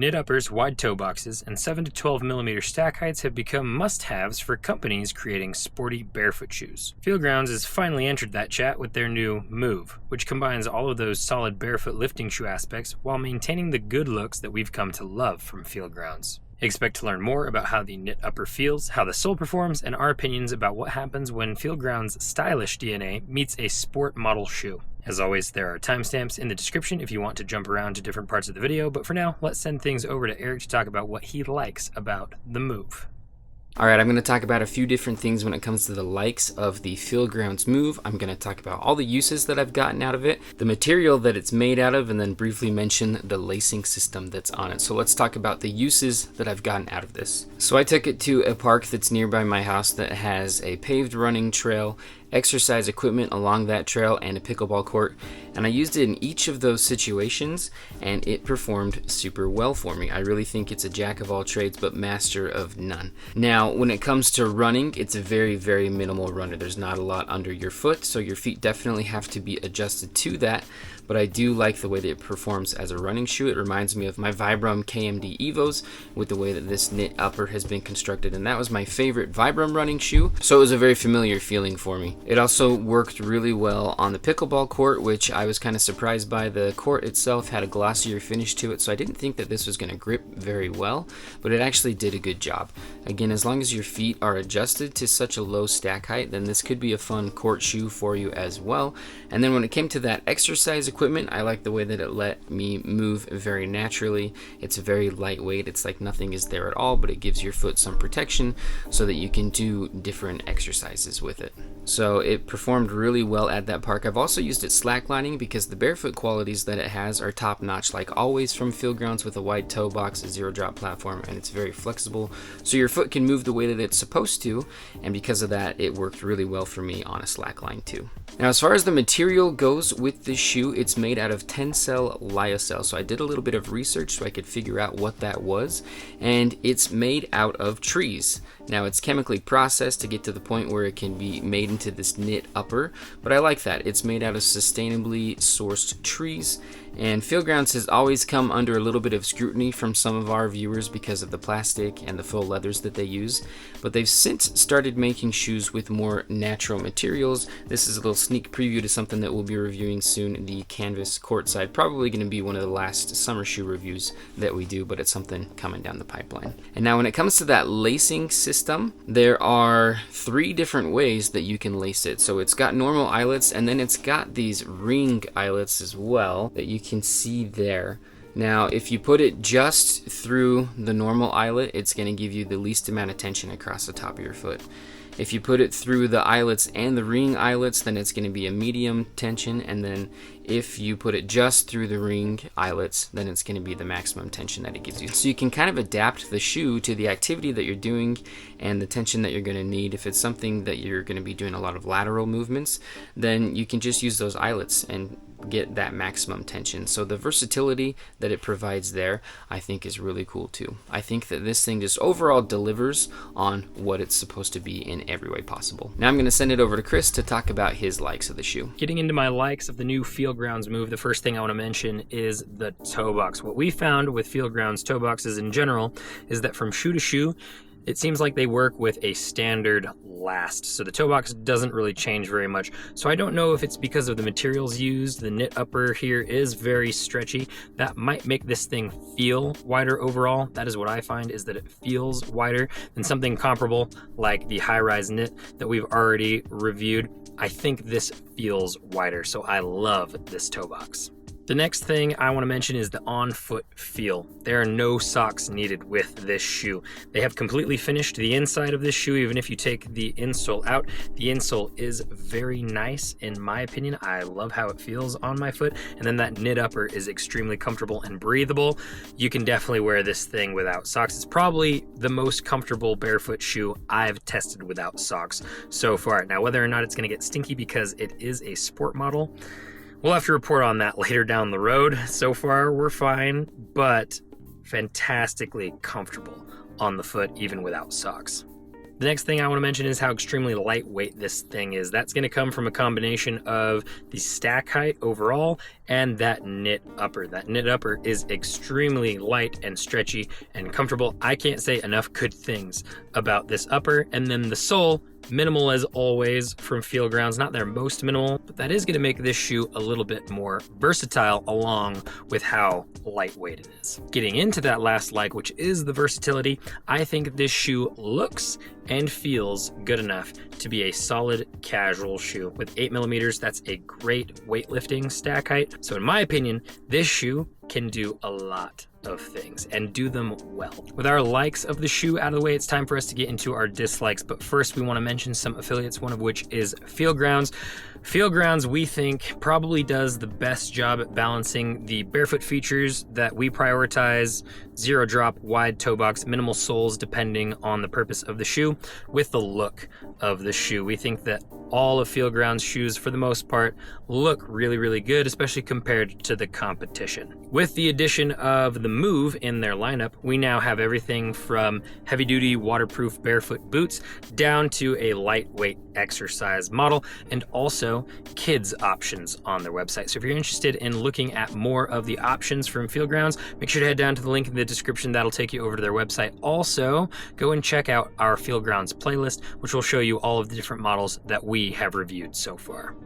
Knit uppers, wide toe boxes, and 7 to 12 millimeter stack heights have become must-haves for companies creating sporty barefoot shoes. Feelgrounds has finally entered that chat with their new Move, which combines all of those solid barefoot lifting shoe aspects while maintaining the good looks that we've come to love from Feelgrounds. Expect to learn more about how the knit upper feels, how the sole performs, and our opinions about what happens when Feelgrounds' stylish DNA meets a sport model shoe. As always, there are timestamps in the description if you want to jump around to different parts of the video, but for now, let's send things over to Eric to talk about what he likes about the Move. Alright, I'm going to talk about a few different things when it comes to the likes of the Feelgrounds Move. I'm going to talk about all the uses that I've gotten out of it, the material that it's made out of, and then briefly mention the lacing system that's on it. So let's talk about the uses that I've gotten out of this. So I took it to a park that's nearby my house that has a paved running trail, exercise equipment along that trail, and a pickleball court, and I used it in each of those situations and it performed super well for me. I really think it's a jack of all trades but master of none. Now when it comes to running, it's a very minimal runner. There's not a lot under your foot, so your feet definitely have to be adjusted to that, but I do like the way that it performs as a running shoe. It reminds me of my Vibram KMD Evos with the way that this knit upper has been constructed, and that was my favorite Vibram running shoe, so it was a very familiar feeling for me. It also worked really well on the pickleball court, which I was kind of surprised by. The court itself had a glossier finish to it, so I didn't think that this was going to grip very well, but it actually did a good job. Again, as long as your feet are adjusted to such a low stack height, then this could be a fun court shoe for you as well. And then when it came to that exercise equipment, I like the way that it let me move very naturally. It's very lightweight. It's like nothing is there at all, but it gives your foot some protection so that you can do different exercises with it. So it performed really well at that park. I've also used it slacklining because the barefoot qualities that it has are top notch, like always from Feelgrounds, with a wide toe box, a zero drop platform, and it's very flexible. So your foot can move the way that it's supposed to, and because of that, it worked really well for me on a slackline too. Now as far as the material goes with this shoe, it's made out of Tencel lyocell. So I did a little bit of research so I could figure out what that was, and it's made out of trees. Now it's chemically processed to get to the point where it can be made into this knit upper, but I like that. It's made out of sustainably sourced trees, and Feelgrounds has always come under a little bit of scrutiny from some of our viewers because of the plastic and the faux leathers that they use, but they've since started making shoes with more natural materials. This is a little sneak preview to something that we'll be reviewing soon, the canvas courtside. Probably going to be one of the last summer shoe reviews that we do, but it's something coming down the pipeline. And now when it comes to that lacing system, there are 3 different ways that you can lace it. So it's got normal eyelets, and then it's got these ring eyelets as well that you can see there. Now if you put it just through the normal eyelet, it's going to give you the least amount of tension across the top of your foot. If you put it through the eyelets and the ring eyelets, then it's going to be a medium tension, and then if you put it just through the ring eyelets, then it's going to be the maximum tension that it gives you. So you can kind of adapt the shoe to the activity that you're doing and the tension that you're going to need. If it's something that you're going to be doing a lot of lateral movements, then you can just use those eyelets and get that maximum tension. So the versatility that it provides there, I think, is really cool too. I think that this thing just overall delivers on what it's supposed to be in every way possible. Now I'm going to send it over to Chris to talk about his likes of the shoe. Getting into my likes of the new Feelgrounds Move, the first thing I want to mention is the toe box. What we found with Feelgrounds toe boxes in general is that from shoe to shoe, it seems like they work with a standard last. So the toe box doesn't really change very much. So I don't know if it's because of the materials used. The knit upper here is very stretchy. That might make this thing feel wider overall. That is what I find, is that it feels wider than something comparable like the high-rise knit that we've already reviewed. I think this feels wider, so I love this toe box. The next thing I want to mention is the on-foot feel. There are no socks needed with this shoe. They have completely finished the inside of this shoe. Even if you take the insole out, the insole is very nice in my opinion. I love how it feels on my foot, and then that knit upper is extremely comfortable and breathable. You can definitely wear this thing without socks. It's probably the most comfortable barefoot shoe I've tested without socks so far. Now, whether or not it's going to get stinky because it is a sport model, we'll have to report on that later down the road. So far, we're fine, but fantastically comfortable on the foot, even without socks. The next thing I want to mention is how extremely lightweight this thing is. That's going to come from a combination of the stack height overall and that knit upper. That knit upper is extremely light and stretchy and comfortable. I can't say enough good things about this upper. And then the sole, minimal as always from Feelgrounds, not their most minimal, but that is going to make this shoe a little bit more versatile along with how lightweight it is. Getting into that last like, which is the versatility, I think this shoe looks and feels good enough to be a solid casual shoe. With 8mm, that's a great weightlifting stack height. So in my opinion, this shoe can do a lot of things and do them well. With our likes of the shoe out of the way, it's time for us to get into our dislikes. But first, we want to mention some affiliates, one of which is Feelgrounds. Feelgrounds, we think, probably does the best job at balancing the barefoot features that we prioritize, zero drop, wide toe box, minimal soles depending on the purpose of the shoe, with the look of the shoe. We think that all of Feelgrounds shoes, for the most part, look really, really good, especially compared to the competition. With the addition of the Move in their lineup, we now have everything from heavy-duty waterproof barefoot boots down to a lightweight exercise model, and also kids options on their website. So if you're interested in looking at more of the options from Feelgrounds, make sure to head down to the link in the description. That'll take you over to their website. Also, go and check out our Feelgrounds playlist, which will show you all of the different models that we have reviewed so far.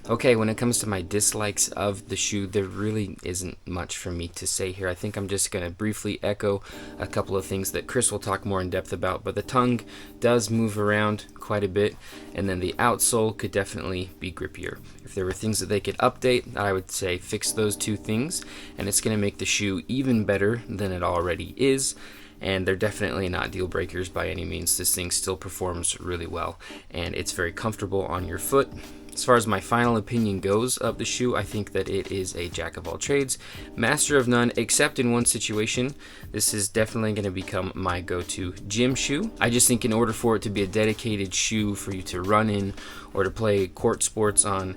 Okay, when it comes to my dislikes of the shoe, there really isn't much for me to say here. I think I'm just going to briefly echo a couple of things that Chris will talk more in depth about, but the tongue does move around quite a bit, and then the outsole could definitely be grippier. If there were things that they could update, I would say fix those two things, and it's going to make the shoe even better than it already is. And they're definitely not deal breakers by any means. This thing still performs really well, and it's very comfortable on your foot. As far as my final opinion goes of the shoe, I think that it is a jack of all trades, master of none, except in one situation. This is definitely going to become my go-to gym shoe. I just think in order for it to be a dedicated shoe for you to run in or to play court sports on,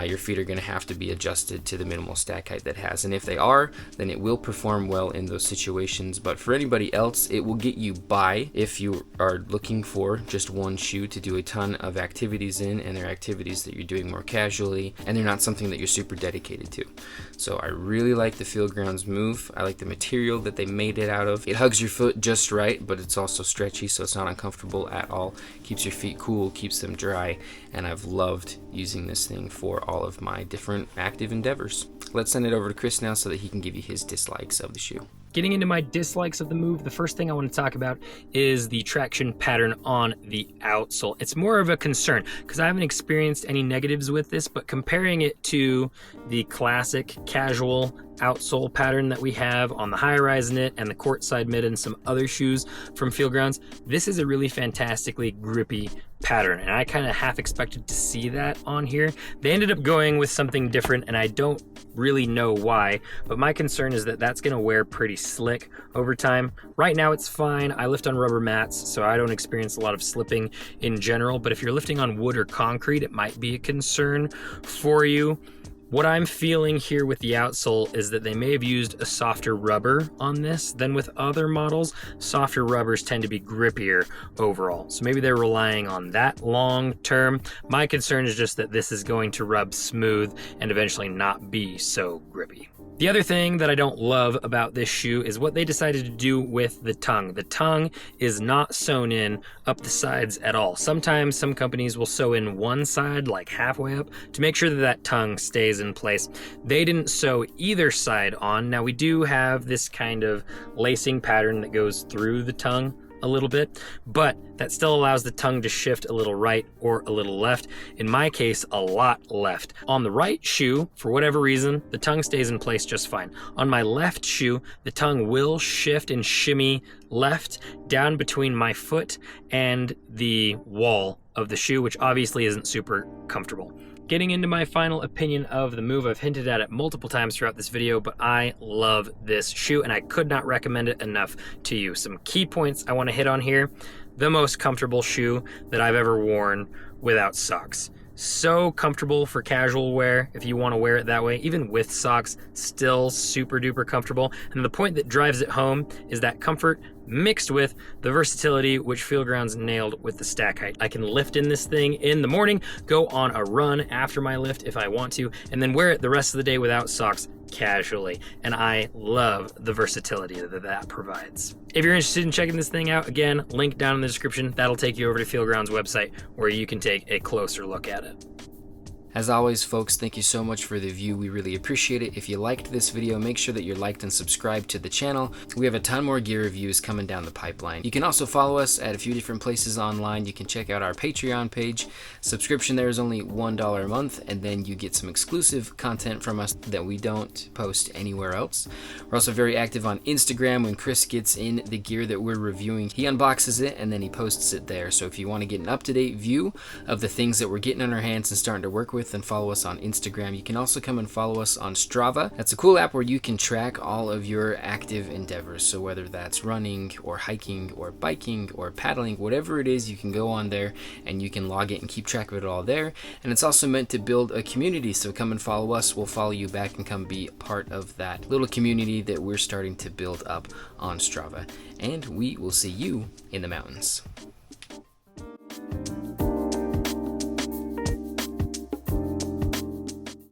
your feet are going to have to be adjusted to the minimal stack height that it has. And if they are, then it will perform well in those situations. But for anybody else, it will get you by if you are looking for just one shoe to do a ton of activities in, and they're activities that you're doing more casually, and they're not something that you're super dedicated to. So I really like the Feelgrounds Move. I like the material that they made it out of. It hugs your foot just right, but it's also stretchy, so it's not uncomfortable at all. Keeps your feet cool, keeps them dry, and I've loved using this thing for all of my different active endeavors. Let's send it over to Chris now so that he can give you his dislikes of the shoe. Getting into my dislikes of the Move, the first thing I want to talk about is the traction pattern on the outsole. It's more of a concern because I haven't experienced any negatives with this, but comparing it to the classic casual outsole pattern that we have on the high-rise knit and the courtside mid and some other shoes from Feelgrounds, this is a really fantastically grippy pattern, and I kind of half expected to see that on here. They ended up going with something different, and I don't really know why, but my concern is that that's going to wear pretty slick over time. Right now it's fine. I lift on rubber mats, so I don't experience a lot of slipping in general, but if you're lifting on wood or concrete, it might be a concern for you. What I'm feeling here with the outsole is that they may have used a softer rubber on this than with other models. Softer rubbers tend to be grippier overall, so maybe they're relying on that long term. My concern is just that this is going to rub smooth and eventually not be so grippy. The other thing that I don't love about this shoe is what they decided to do with the tongue. The tongue is not sewn in up the sides at all. Sometimes some companies will sew in one side, like halfway up, to make sure that that tongue stays in place. They didn't sew either side on. Now we do have this kind of lacing pattern that goes through the tongue a little bit, but that still allows the tongue to shift a little right or a little left. In my case, a lot left. On the right shoe, for whatever reason, the tongue stays in place just fine. On my left shoe, the tongue will shift and shimmy left down between my foot and the wall of the shoe, which obviously isn't super comfortable. Getting into my final opinion of the Move, I've hinted at it multiple times throughout this video, but I love this shoe and I could not recommend it enough to you. Some key points I want to hit on here. The most comfortable shoe that I've ever worn without socks. So comfortable for casual wear if you want to wear it that way, even with socks, still super duper comfortable. And the point that drives it home is that comfort mixed with the versatility, which Feelgrounds nailed with the stack height. I can lift in this thing in the morning, go on a run after my lift if I want to, and then wear it the rest of the day without socks casually. And I love the versatility that provides. If you're interested in checking this thing out, again, link down in the description. That'll take you over to Feelgrounds website where you can take a closer look at it. As always, folks, thank you so much for the view. We really appreciate it. If you liked this video, make sure that you're liked and subscribed to the channel. We have a ton more gear reviews coming down the pipeline. You can also follow us at a few different places online. You can check out our Patreon page. Subscription there is only $1 a month, and then you get some exclusive content from us that we don't post anywhere else. We're also very active on Instagram. When Chris gets in the gear that we're reviewing, he unboxes it and then he posts it there. So if you want to get an up-to-date view of the things that we're getting on our hands and starting to work with, and follow us on Instagram. You can also come and follow us on Strava. That's a cool app where you can track all of your active endeavors. So whether that's running or hiking or biking or paddling, whatever it is, you can go on there and you can log it and keep track of it all there. And it's also meant to build a community. So come and follow us. We'll follow you back and come be part of that little community that we're starting to build up on Strava. And we will see you in the mountains.